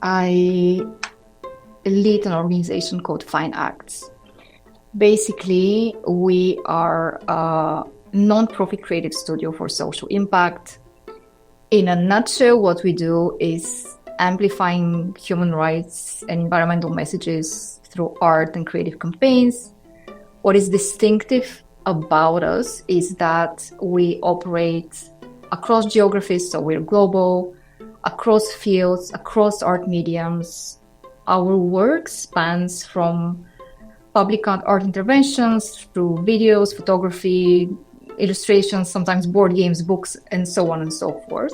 I lead an organization called Fine Acts. Basically, we are a non-profit creative studio for social impact. In a nutshell, what we do is amplifying human rights and environmental messages through art and creative campaigns. What is distinctive about us is that we operate across geographies, so we're global, across fields, across art mediums. Our work spans from public art interventions through videos, photography, illustrations, sometimes board games, books, and so on and so forth.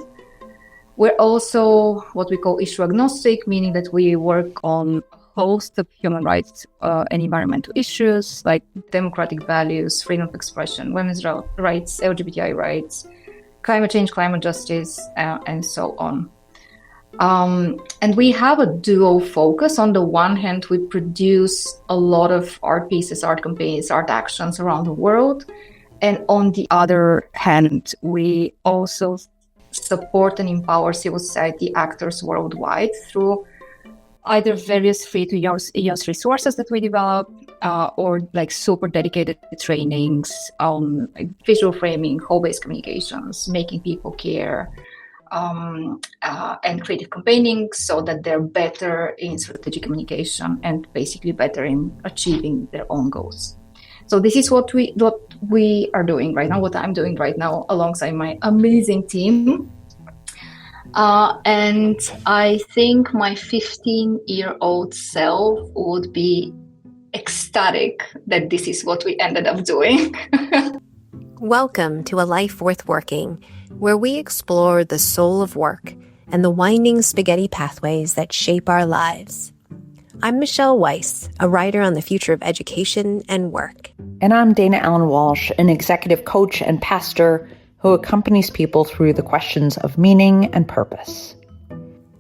We're also what we call issue agnostic, meaning that we work on a host of human rights and environmental issues like democratic values, freedom of expression, women's rights, LGBTI rights, climate change, climate justice, and so on. And we have a dual focus. On the one hand, we produce a lot of art pieces, art campaigns, art actions around the world. And on the other hand, we also support and empower civil society actors worldwide through either various free-to-use resources that we develop or like super dedicated trainings on like visual framing, whole-based communications, making people care, and creative campaigning so that they're better in strategic communication and basically better in achieving their own goals. So this is what we are doing right now, what I'm doing right now alongside my amazing team. And I think my 15-year-old self would be ecstatic that this is what we ended up doing. Welcome to A Life Worth Working, where we explore the soul of work and the winding spaghetti pathways that shape our lives. I'm Michelle Weiss, a writer on the future of education and work. And I'm Dana Allen Walsh, an executive coach and pastor who accompanies people through the questions of meaning and purpose.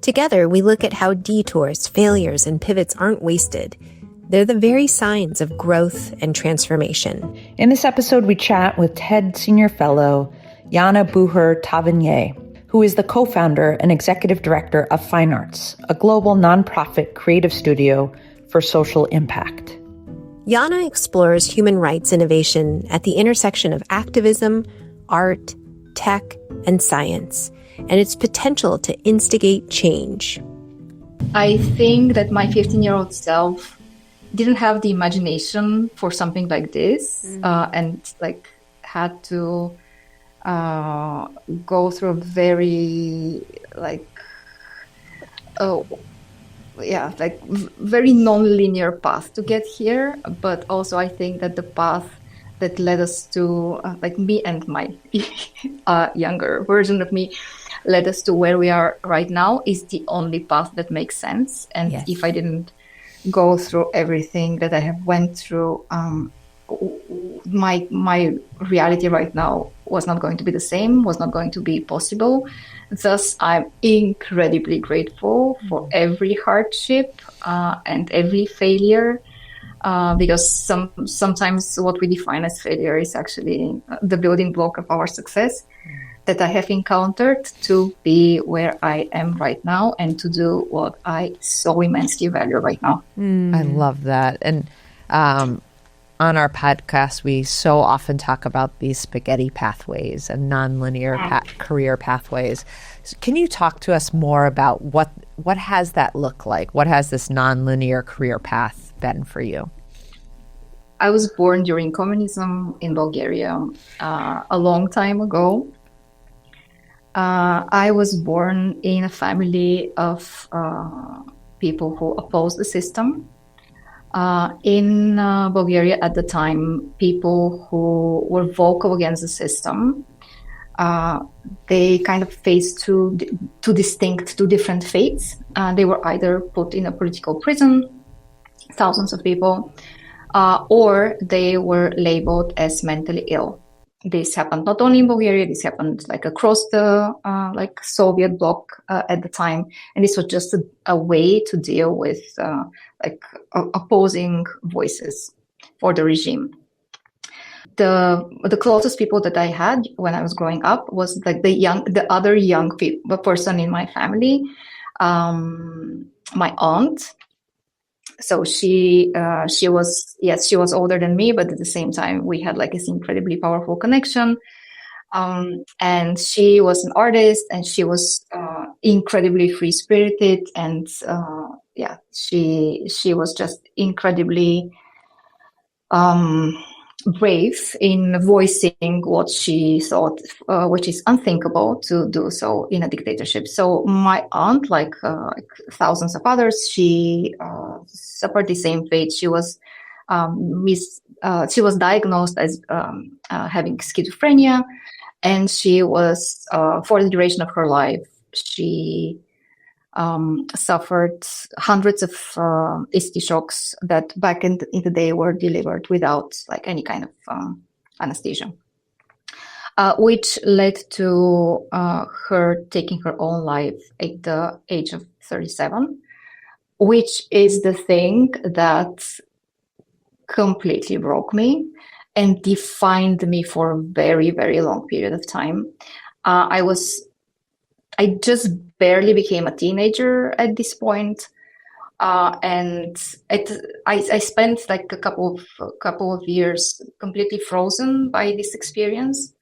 Together, we look at how detours, failures, and pivots aren't wasted. They're the very signs of growth and transformation. In this episode, we chat with TED Senior Fellow Yana Buhrer Tavanier, who is the co-founder and executive director of Fine Arts, a global nonprofit creative studio for social impact. Yana explores human rights innovation at the intersection of activism, art, tech, and science, and its potential to instigate change. I think that my 15-year-old self didn't have the imagination for something like this, and like had to go through a very very non-linear path to get here. But also I think that the path that led us to me and my younger version of me led us to where we are right now is the only path that makes sense. And yes, if I didn't go through everything that I have went through, my reality right now was not going to be the same, was not going to be possible. Thus, I'm incredibly grateful for every hardship and every failure, because sometimes what we define as failure is actually the building block of our success that I have encountered to be where I am right now and to do what I so immensely value right now. I love that. And on our podcast, we so often talk about these spaghetti pathways and nonlinear career pathways. So can you talk to us more about what has that look like? What has this nonlinear career path been for you? I was born during communism in Bulgaria a long time ago. I was born in a family of people who opposed the system. In Bulgaria at the time, people who were vocal against the system, they kind of faced two different fates. They were either put in a political prison, thousands of people, or they were labeled as mentally ill. This happened not only in Bulgaria, this happened across the Soviet bloc at the time. And this was just a way to deal with opposing voices for the regime. The closest people that I had when I was growing up was the other young person in my family. my aunt. So she was older than me, but at the same time we had like this incredibly powerful connection. And she was an artist, and she was incredibly free spirited, and she was just incredibly brave in voicing what she thought, which is unthinkable to do so in a dictatorship. So my aunt, like thousands of others, she suffered the same fate. She was diagnosed as having schizophrenia, and she was, for the duration of her life, she suffered hundreds of ECT shocks that back in the day were delivered without like any kind of anesthesia, which led to her taking her own life at the age of 37, which is the thing that completely broke me and defined me for a very, very long period of time. I just barely became a teenager at this point, and I spent like a couple of years completely frozen by this experience.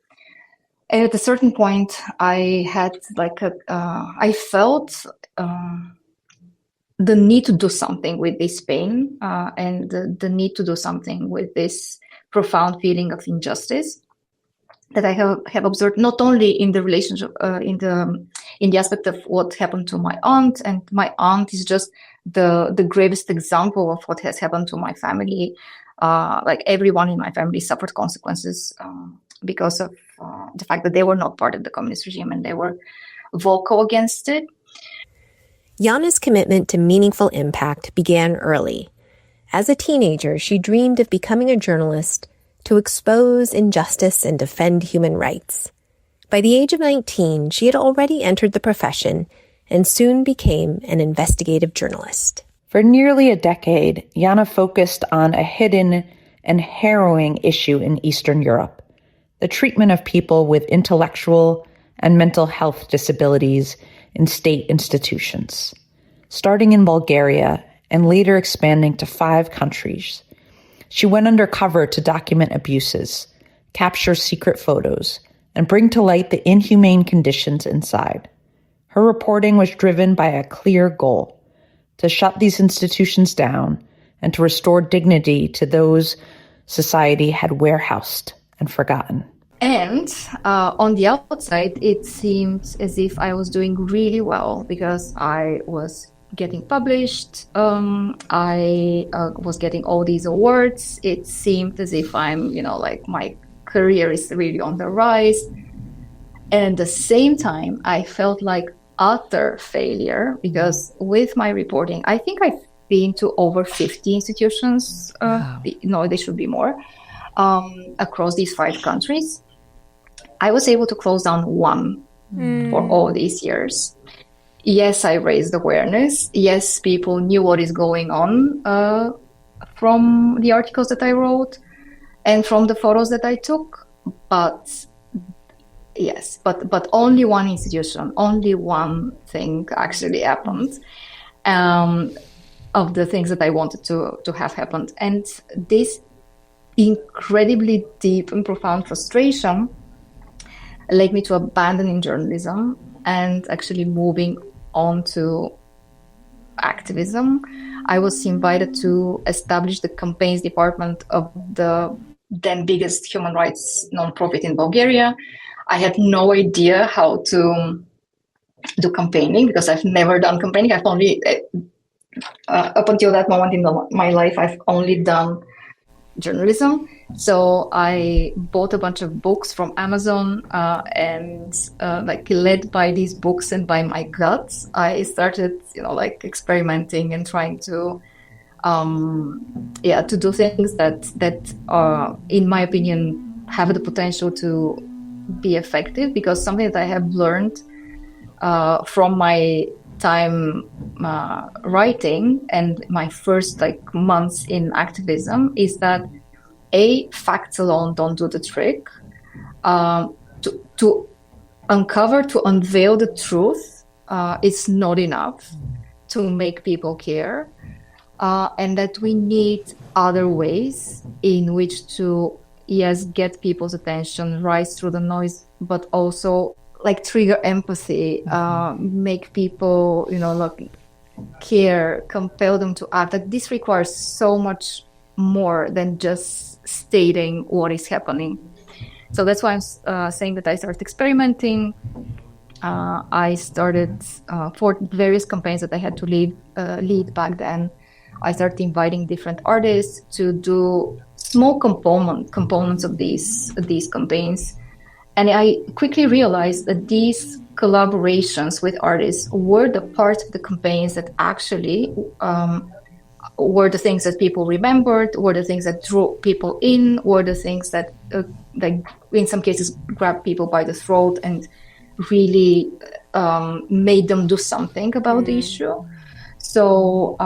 And at a certain point, I had like I felt the need to do something with this pain, and the need to do something with this profound feeling of injustice that I have observed, not only in the relationship, in the aspect of what happened to my aunt, and my aunt is just the gravest example of what has happened to my family. Like everyone in my family suffered consequences because of the fact that they were not part of the communist regime and they were vocal against it. Yana's commitment to meaningful impact began early. As a teenager, she dreamed of becoming a journalist to expose injustice and defend human rights. By the age of 19, she had already entered the profession and soon became an investigative journalist. For nearly a decade, Yana focused on a hidden and harrowing issue in Eastern Europe: the treatment of people with intellectual and mental health disabilities in state institutions. Starting in Bulgaria and later expanding to 5 countries, she went undercover to document abuses, capture secret photos, and bring to light the inhumane conditions inside. Her reporting was driven by a clear goal: to shut these institutions down and to restore dignity to those society had warehoused and forgotten. And on the outside, it seemed as if I was doing really well because I was getting published. I was getting all these awards. It seemed as if I'm, like my career is really on the rise. And at the same time, I felt like utter failure because with my reporting, I think I've been to over 50 institutions. Wow. No, there should be more, across these 5 countries. I was able to close down one for all these years. Yes, I raised awareness. Yes, people knew what is going on from the articles that I wrote and from the photos that I took. But yes, but only one institution, only one thing actually happened of the things that I wanted to have happened. And this incredibly deep and profound frustration led me to abandoning journalism and actually moving on to activism. I was invited to establish the campaigns department of the then biggest human rights nonprofit in Bulgaria. I had no idea how to do campaigning because I've never done campaigning. I've only, up until that moment in my life, I've only done journalism. So I bought a bunch of books from Amazon and led by these books and by my guts, I started, experimenting and trying to do things that in my opinion, have the potential to be effective, because something that I have learned from my time writing and my first months in activism is that facts alone don't do the trick. To unveil the truth is not enough. to make people care, and that we need other ways in which to, yes, get people's attention, rise through the noise, but also like trigger empathy, make people, care, compel them to act. That this requires so much more than just stating what is happening. So that's why I'm saying that I started experimenting. I started for various campaigns that I had to lead back then. I started inviting different artists to do small components of these campaigns. And I quickly realized that these collaborations with artists were the parts of the campaigns that actually were the things that people remembered, were the things that drew people in, were the things that, in some cases, grabbed people by the throat and really made them do something about the issue. So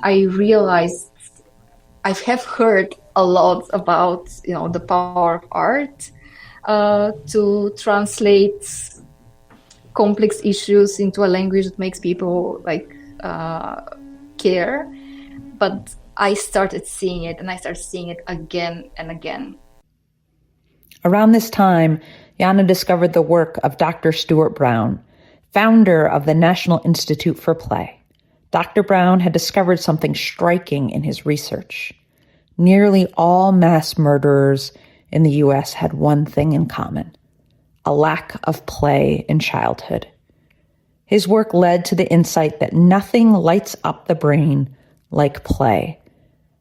I realized I have heard a lot about, the power of art to translate complex issues into a language that makes people care. But I started seeing it, and I started seeing it again and again. Around this time, Yana discovered the work of Dr. Stuart Brown, founder of the National Institute for Play. Dr. Brown had discovered something striking in his research. Nearly all mass murderers in the U.S. had one thing in common: a lack of play in childhood. His work led to the insight that nothing lights up the brain like play,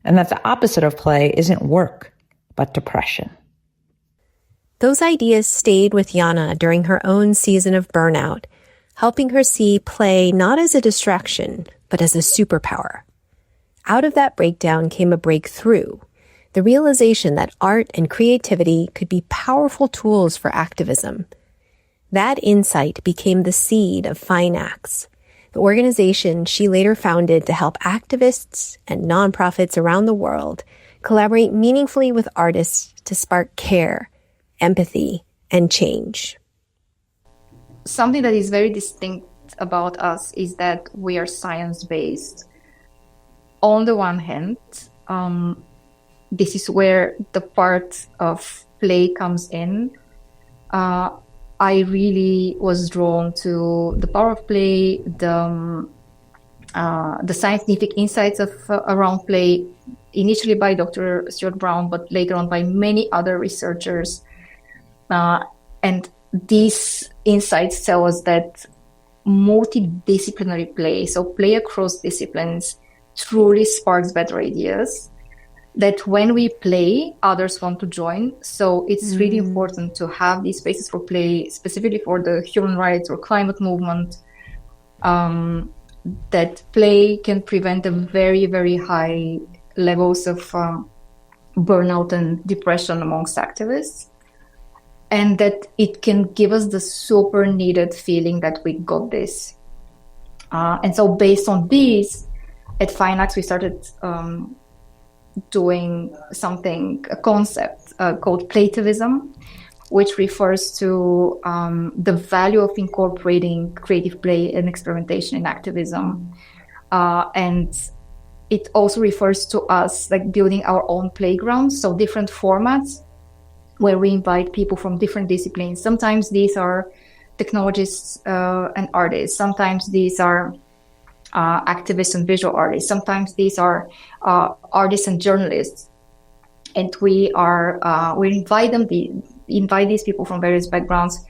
and that the opposite of play isn't work, but depression. Those ideas stayed with Yana during her own season of burnout, helping her see play not as a distraction, but as a superpower. Out of that breakdown came a breakthrough, the realization that art and creativity could be powerful tools for activism. That insight became the seed of Fine Acts, the organization she later founded to help activists and nonprofits around the world collaborate meaningfully with artists to spark care, empathy, and change. Something that is very distinct about us is that we are science-based. On the one hand, this is where the part of play comes in. I really was drawn to the power of play, the scientific insights around play, initially by Dr. Stuart Brown, but later on by many other researchers. And these insights tell us that multidisciplinary play, so play across disciplines, truly sparks better ideas. That when we play, others want to join. So it's really important to have these spaces for play, specifically for the human rights or climate movement, that play can prevent the very, very high levels of burnout and depression amongst activists. And that it can give us the super needed feeling that we got this. And so based on this, at Fine Acts, we started doing a concept called Activism, which refers to the value of incorporating creative play and experimentation in activism. And it also refers to us building our own playgrounds, so different formats where we invite people from different disciplines. Sometimes these are technologists and artists. Sometimes these are activists and visual artists. Sometimes these are artists and journalists. And we invite these people from various backgrounds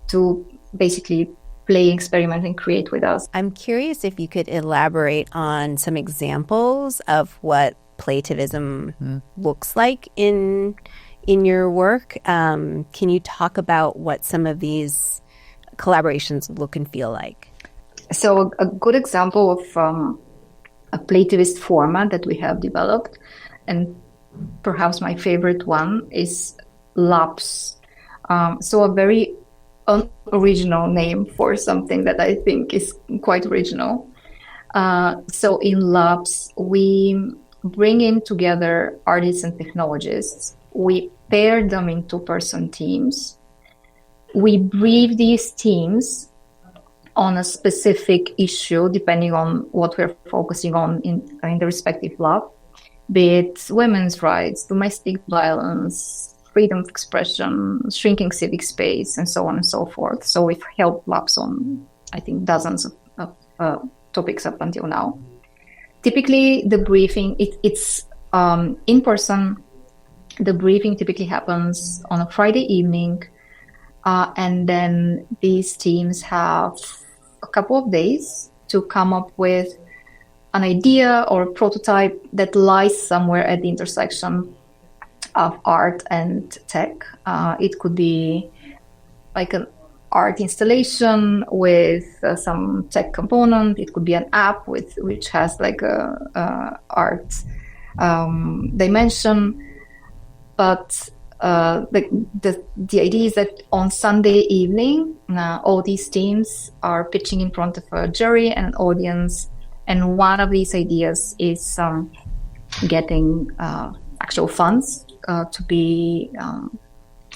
to basically play, experiment, and create with us. I'm curious if you could elaborate on some examples of what playtivism looks like in your work. Can you talk about what some of these collaborations look and feel like? So a good example of a playtivist format that we have developed, and perhaps my favorite one, is Labs. So a very unoriginal name for something that I think is quite original. So in Labs, we bring in together artists and technologists. We pair them in two-person teams. We brief these teams on a specific issue, depending on what we're focusing on in the respective lab, be it women's rights, domestic violence, freedom of expression, shrinking civic space, and so on and so forth. So we've held labs on, I think, dozens of topics up until now. Typically, the briefing, it's in person. The briefing typically happens on a Friday evening, and then these teams have a couple of days to come up with an idea or a prototype that lies somewhere at the intersection of art and tech. It could be like an art installation with some tech component. It could be an app which has like a art dimension. But the idea is that on Sunday evening, all these teams are pitching in front of a jury and an audience, and one of these ideas is getting actual funds to be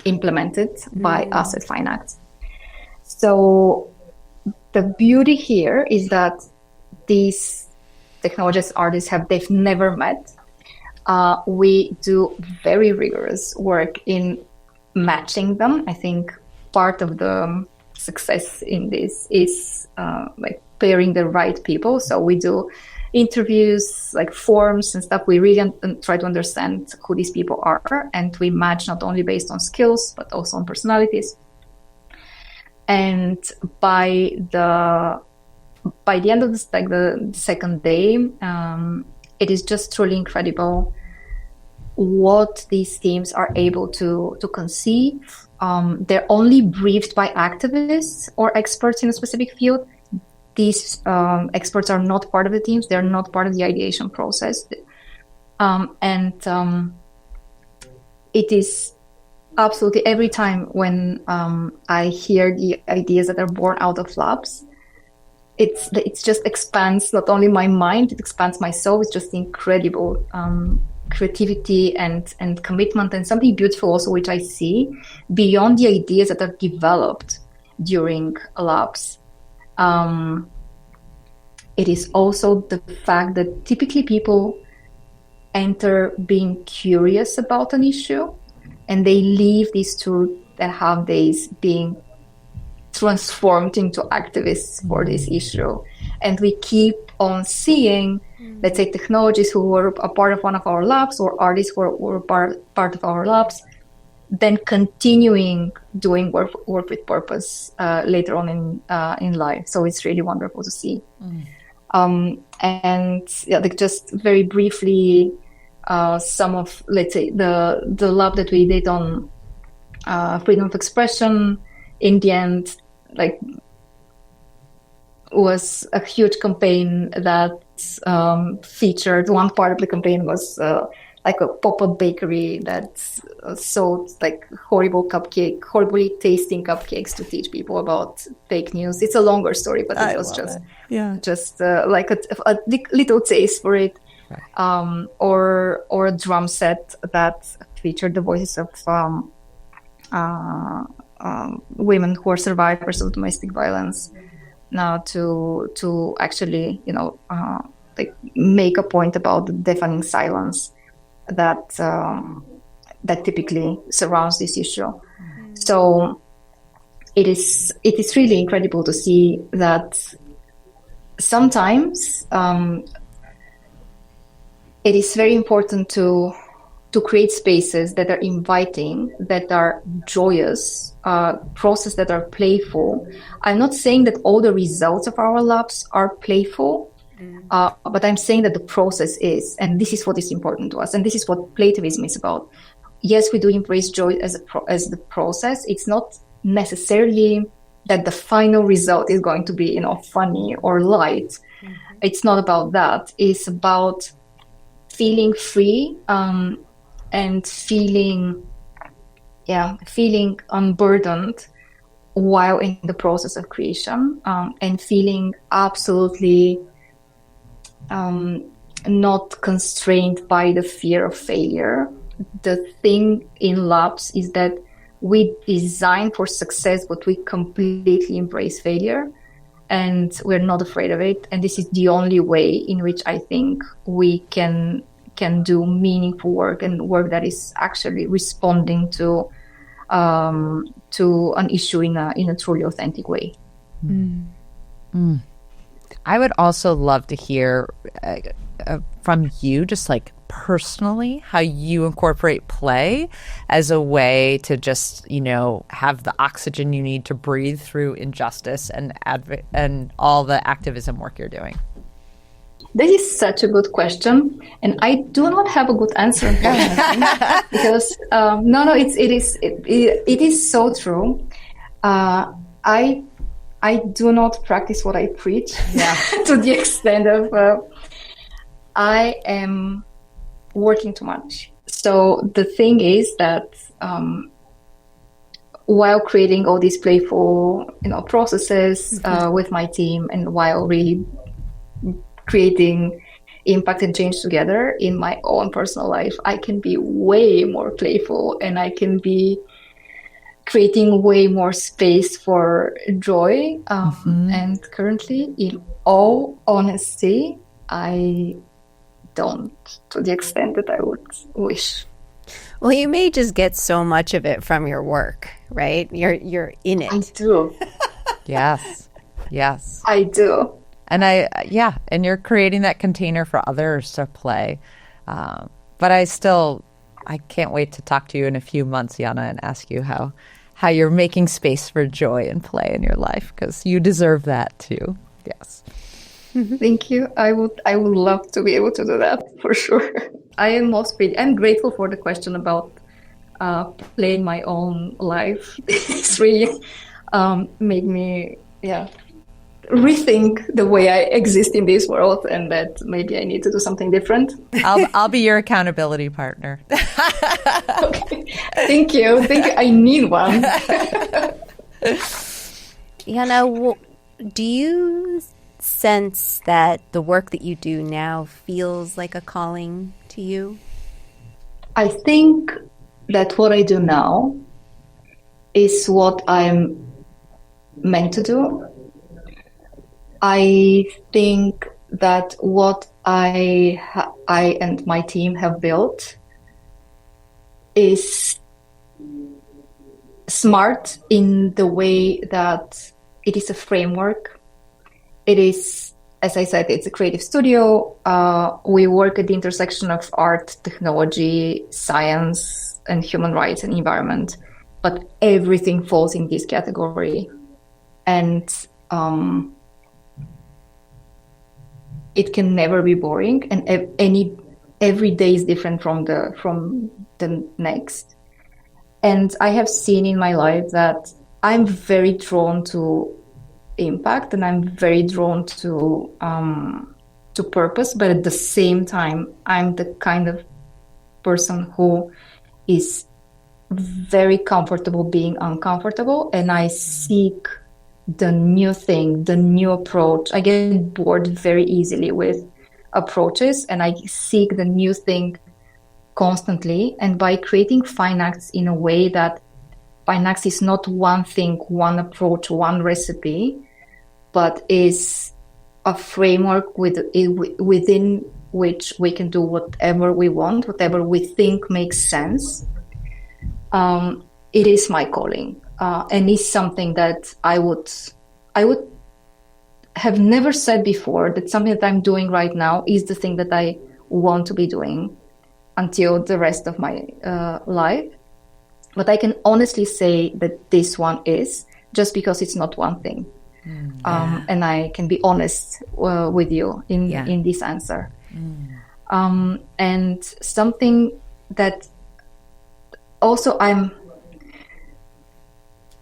implemented by us at Fine Arts. So the beauty here is that these technologists, artists they've never met. We do very rigorous work in matching them. I think part of the success in this is like pairing the right people. So we do interviews, like forms and stuff. We really try to understand who these people are, and we match not only based on skills but also on personalities. And by the end of this, like the second day, it is just truly incredible what these teams are able to conceive. They're only briefed by activists or experts in a specific field. These experts are not part of the teams. They're not part of the ideation process. It is absolutely every time when I hear the ideas that are born out of labs, it's just expands not only my mind, it expands my soul. It's just incredible creativity and commitment, and something beautiful also which I see beyond the ideas that are developed during labs. It is also the fact that typically people enter being curious about an issue, and they leave these 2.5 days being transformed into activists for this issue. And we keep on seeing, let's say, technologists who were a part of one of our labs or artists who were part of our labs, then continuing doing work with purpose later on in life. So it's really wonderful to see. And yeah, like just very briefly, some of, let's say, the lab that we did on freedom of expression, in the end, like, was a huge campaign that featured, one part of the campaign was like a pop-up bakery that sold like horribly tasting cupcakes to teach people about fake news. It's a longer story, but it was just like a little taste for it. Right. Or a drum set that featured the voices of women who are survivors of domestic violence, now to actually, like make a point about the deafening silence that typically surrounds this issue. So it is really incredible to see that sometimes it is very important to create spaces that are inviting, that are joyous, processes that are playful. I'm not saying that all the results of our labs are playful, but I'm saying that the process is, and this is what is important to us, and this is what Plativism is about. Yes, we do embrace joy as the process. It's not necessarily that the final result is going to be, funny or light. It's not about that. It's about feeling free, and feeling unburdened while in the process of creation, and feeling absolutely not constrained by the fear of failure. The thing in labs is that we design for success, but we completely embrace failure. and we're not afraid of it. And this is the only way in which I think we can do meaningful work, and work that is actually responding to an issue in a truly authentic way. I would also love to hear from you, just like personally, how you incorporate play as a way to just, have the oxygen you need to breathe through injustice and all the activism work you're doing. This is such a good question, and I do not have a good answer, unfortunately, because it is so true. I do not practice what I preach to the extent of I am working too much. So the thing is that while creating all these playful, processes with my team, and while really creating impact and change together in my own personal life, I can be way more playful, and I can be creating way more space for joy. And currently, in all honesty, I don't, to the extent that I would wish. Well, you may just get so much of it from your work, right? You're in it. I do. Yes. I do. And and you're creating that container for others to play. But I can't wait to talk to you in a few months, Yana, and ask you how you're making space for joy and play in your life, because you deserve that too. Yes. Thank you. I would love to be able to do that, for sure. I'm grateful for the question about playing my own life. It's really made me rethink the way I exist in this world, and that maybe I need to do something different. I'll be your accountability partner. Okay. Thank you. I need one. Yana, do you sense that the work that you do now feels like a calling to you? I think that what I do now is what I'm meant to do. I think that what I and my team have built is smart in the way that it is a framework. It is, as I said, it's a creative studio. We work at the intersection of art, technology, science, and human rights and environment. But everything falls in this category. And it can never be boring, and every day is different from the next. And I have seen in my life that I'm very drawn to impact, and I'm very drawn to purpose, but at the same time, I'm the kind of person who is very comfortable being uncomfortable, and I seek the new thing, the new approach. I get bored very easily with approaches, and I seek the new thing constantly. And by creating Fine Acts in a way that Fine Acts is not one thing, one approach, one recipe, but is a framework within which we can do whatever we want, whatever we think makes sense. It is my calling. And it's something that I would have never said before, that something that I'm doing right now is the thing that I want to be doing until the rest of my life. But I can honestly say that this one is, just because it's not one thing. And I can be honest with you in this answer. And something that also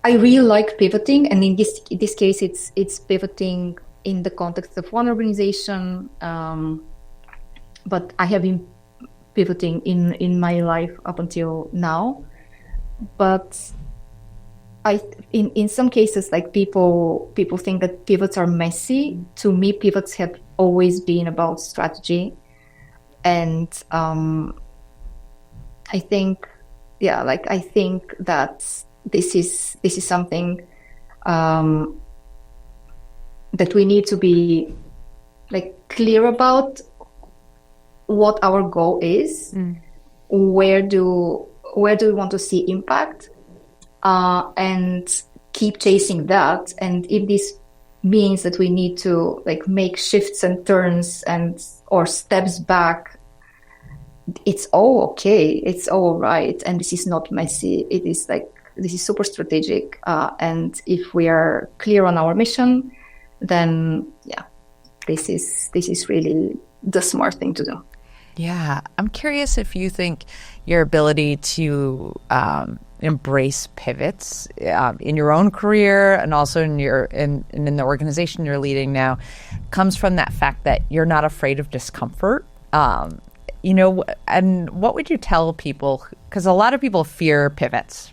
I really like pivoting, and in this case, it's pivoting in the context of one organization. But I have been pivoting in my life up until now. But in some cases, like people think that pivots are messy. To me, pivots have always been about strategy, and I think that this is something that we need to be like clear about what our goal is, where do we want to see impact, and keep chasing that. And if this means that we need to like make shifts and turns and or steps back, it's all okay, it's all right, and this is not messy. It is like, this is super strategic, and if we are clear on our mission, then yeah, this is really the smart thing to do. Yeah, I'm curious if you think your ability to embrace pivots in your own career and also in the organization you're leading now comes from that fact that you're not afraid of discomfort. And what would you tell people? Because a lot of people fear pivots,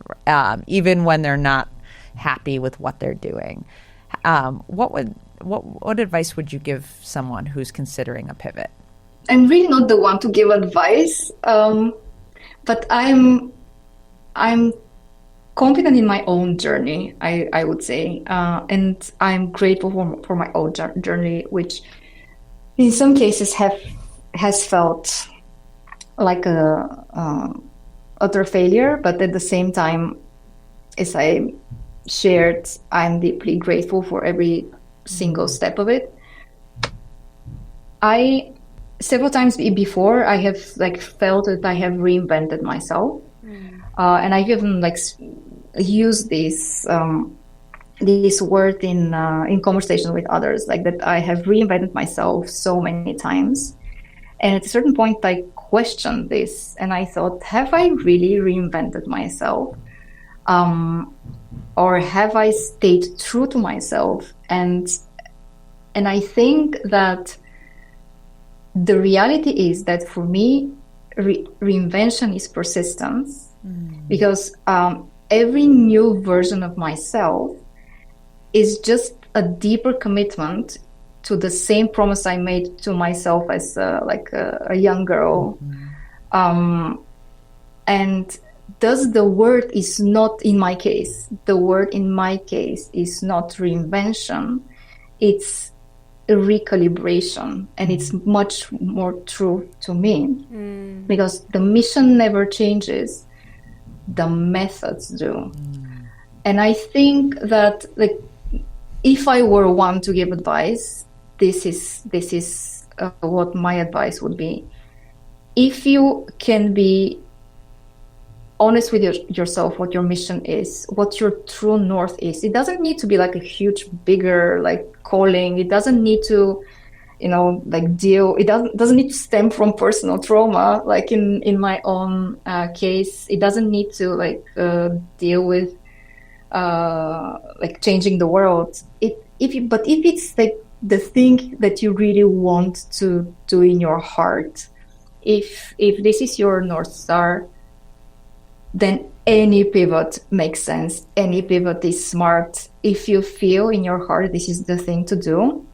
even when they're not happy with what they're doing. What advice would you give someone who's considering a pivot? I'm really not the one to give advice, but I'm confident in my own journey, I would say, and I'm grateful for my own journey, which in some cases has felt like a utter failure, but at the same time, as I shared, I'm deeply grateful for every single step of it. Several times before, I have like felt that I have reinvented myself, and I even like used this word in conversation with others, like that I have reinvented myself so many times. And at a certain point, I questioned this, and I thought, have I really reinvented myself, or have I stayed true to myself? And I think that the reality is that for me, reinvention is persistence, because every new version of myself is just a deeper commitment to the same promise I made to myself as a young girl. And thus the word is not, in my case, the word in my case is not reinvention, it's recalibration, and it's much more true to me, because the mission never changes, the methods do. And I think that like, if I were one to give advice, this is what my advice would be. If you can be honest with yourself, what your mission is, what your true north is. It doesn't need to be like a huge, bigger like calling. It doesn't need to, it doesn't need to stem from personal trauma. Like in my own case, it doesn't need to deal with changing the world. If it's like the thing that you really want to do in your heart, if this is your North Star, then any pivot makes sense. Any pivot is smart. If you feel in your heart this is the thing to do,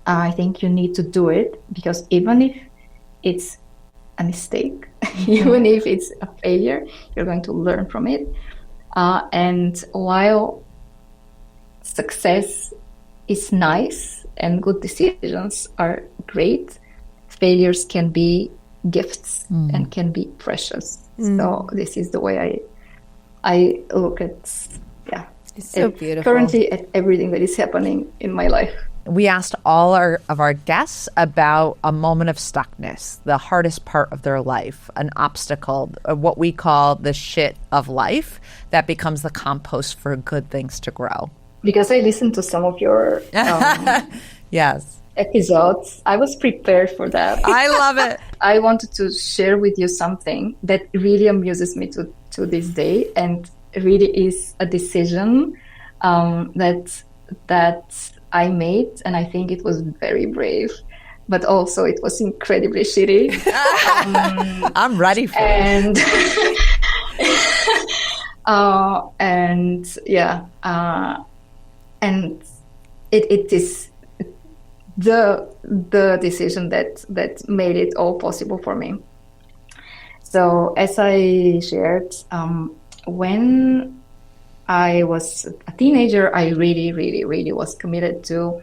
I think you need to do it, because even if it's a mistake, even if it's a failure, you're going to learn from it. And while success is nice and good decisions are great, failures can be gifts and can be precious. So this is the way I look at, it's so beautiful. Currently at everything that is happening in my life. We asked all of our guests about a moment of stuckness, the hardest part of their life, an obstacle, what we call the shit of life that becomes the compost for good things to grow. Because I listened to some of your yes. episodes, I was prepared for that. I love it. I wanted to share with you something that really amuses me to this day, and really is a decision that I made, and I think it was very brave, but also it was incredibly shitty. I'm ready for it. And it is the decision that made it all possible for me. So as I shared, when I was a teenager, I really, really, really was committed to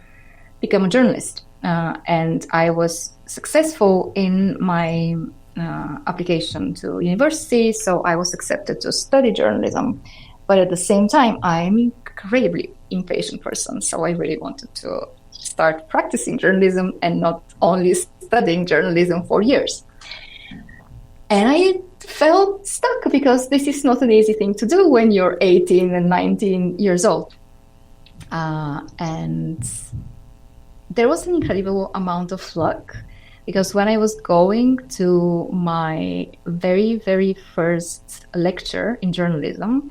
become a journalist. And I was successful in my application to university, so I was accepted to study journalism. But at the same time, I'm an incredibly impatient person, so I really wanted to start practicing journalism and not only studying journalism for years. And I felt stuck because this is not an easy thing to do when you're 18 and 19 years old. And there was an incredible amount of luck, because when I was going to my very, very first lecture in journalism,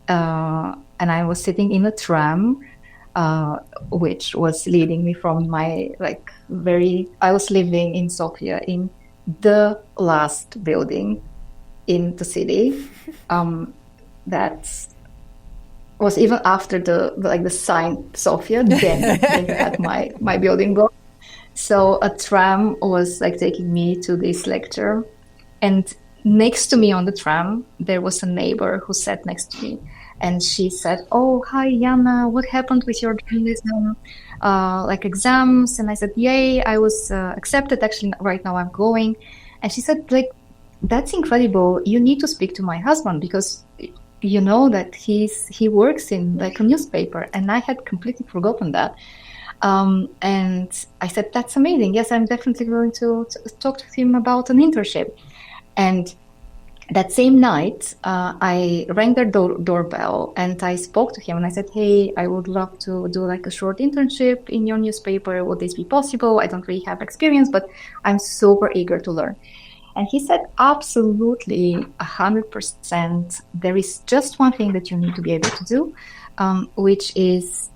and I was sitting in a tram, which was leading me from my I was living in Sofia in the last building in the city. That was even after the sign Sofia, then you had my building block. So a tram was taking me to this lecture, and next to me on the tram there was a neighbor who sat next to me, and she said, "Oh, hi Yana, what happened with your journalism exams?" And I said, "Yay, I was accepted. Actually, right now I'm going." And she said, "That's incredible. You need to speak to my husband, because you know that he works in a newspaper." And I had completely forgotten that. And I said, "That's amazing. Yes, I'm definitely going to talk to him about an internship." And that same night, I rang their doorbell, and I spoke to him, and I said, "Hey, I would love to do a short internship in your newspaper. Would this be possible? I don't really have experience, but I'm super eager to learn." And he said, "Absolutely, 100%. There is just one thing that you need to be able to do, which is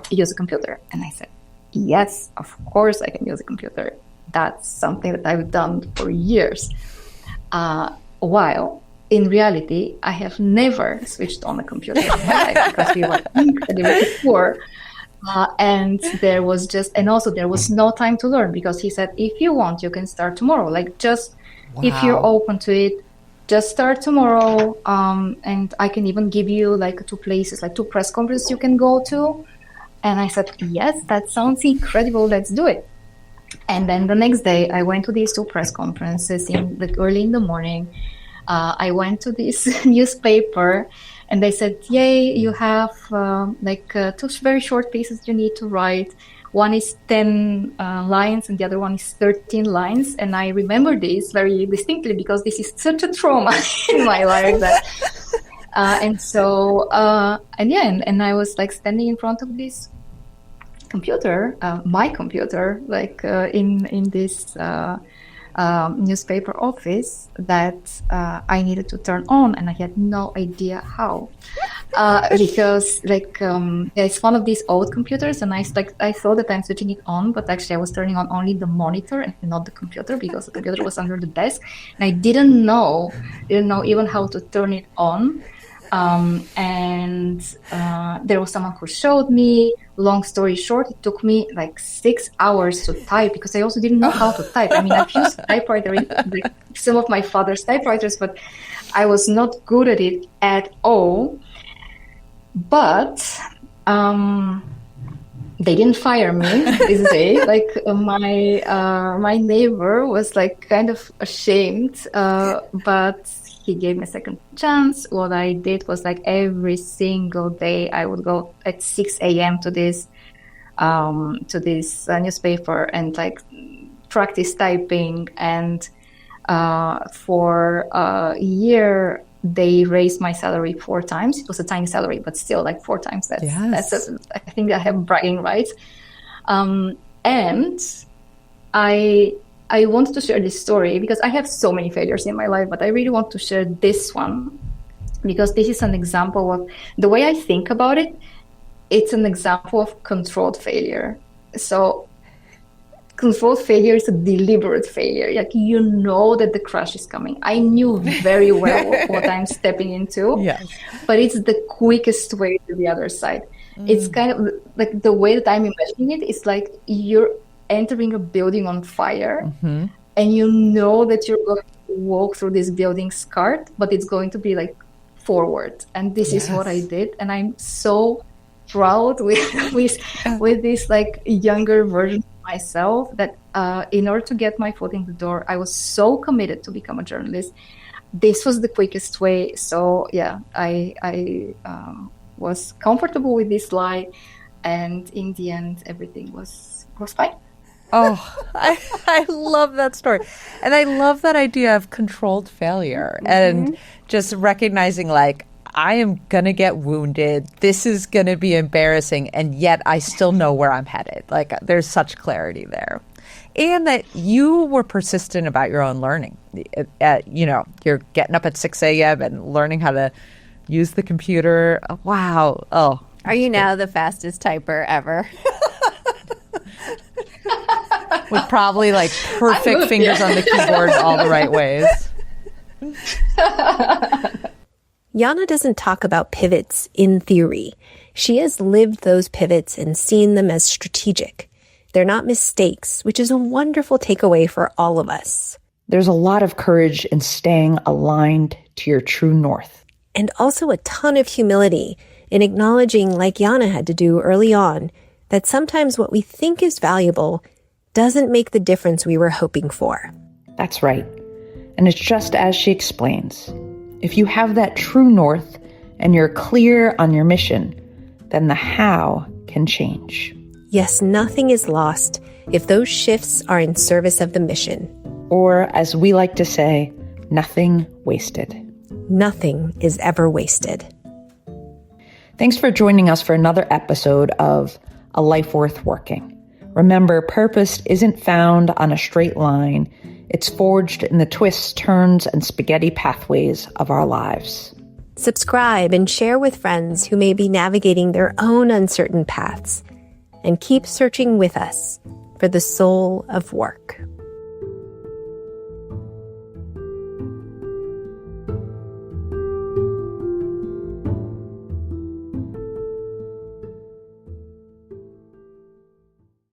use a computer." And I said, "Yes, of course I can use a computer. That's something that I've done for years." While in reality, I have never switched on a computer in my life, because we were incredibly poor. And there was no time to learn, because he said, "If you want, you can start tomorrow. If you're open to it, just start tomorrow. And I can even give you 2 places, 2 press conferences you can go to." And I said, "Yes, that sounds incredible. Let's do it." And then the next day, I went to these 2 press conferences early in the morning. I went to this newspaper, and they said, "Yay, you have 2 very short pieces you need to write. One is 10 lines, and the other one is 13 lines." And I remember this very distinctly, because this is such a trauma in my life. And I was standing in front of this computer, my computer, in this newspaper office that I needed to turn on, and I had no idea how, because it's one of these old computers, and I thought that I'm switching it on, but actually I was turning on only the monitor and not the computer, because the computer was under the desk, and I didn't know even how to turn it on. There was someone who showed me. Long story short, it took me 6 hours to type, because I also didn't know how to type. I mean, I've used typewriter, some of my father's typewriters, but I was not good at it at all. But they didn't fire me this day. My neighbor was kind of ashamed, but he gave me a second chance. What I did was every single day I would go at 6 a.m. to this newspaper and practice typing. And for a year, they raised my salary 4 times. It was a tiny salary, but still 4 times. That's I think I have bragging rights. And I wanted to share this story because I have so many failures in my life, but I really want to share this one because this is an example of the way I think about it. It's an example of controlled failure. So controlled failure is a deliberate failure. You know that the crash is coming. I knew very well what I'm stepping into, yes. But it's the quickest way to the other side. It's kind of the way that I'm imagining it is you're entering a building on fire, and you know that you're going to walk through this building scarred, but it's going to be forward. And this is what I did. And I'm so proud with this like younger version of myself that in order to get my foot in the door, I was so committed to become a journalist. This was the quickest way. So yeah, I was comfortable with this lie, and in the end, everything was fine. Oh, I love that story. And I love that idea of controlled failure and just recognizing like, I am going to get wounded. This is going to be embarrassing. And yet I still know where I'm headed. Like there's such clarity there. And that you were persistent about your own learning. You're getting up at 6 a.m. and learning how to use the computer. Wow. Oh. Are you now the fastest typer ever? With probably like perfect fingers on the keyboard all the right ways. Yana doesn't talk about pivots in theory. She has lived those pivots and seen them as strategic. They're not mistakes, which is a wonderful takeaway for all of us. There's a lot of courage in staying aligned to your true north. And also a ton of humility in acknowledging, like Yana had to do early on, that sometimes what we think is valuable doesn't make the difference we were hoping for. That's right. And it's just as she explains. If you have that true north and you're clear on your mission, then the how can change. Yes, nothing is lost if those shifts are in service of the mission. Or, as we like to say, nothing wasted. Nothing is ever wasted. Thanks for joining us for another episode of A Life Worth Working. Remember, purpose isn't found on a straight line. It's forged in the twists, turns, and spaghetti pathways of our lives. Subscribe and share with friends who may be navigating their own uncertain paths. And keep searching with us for the soul of work.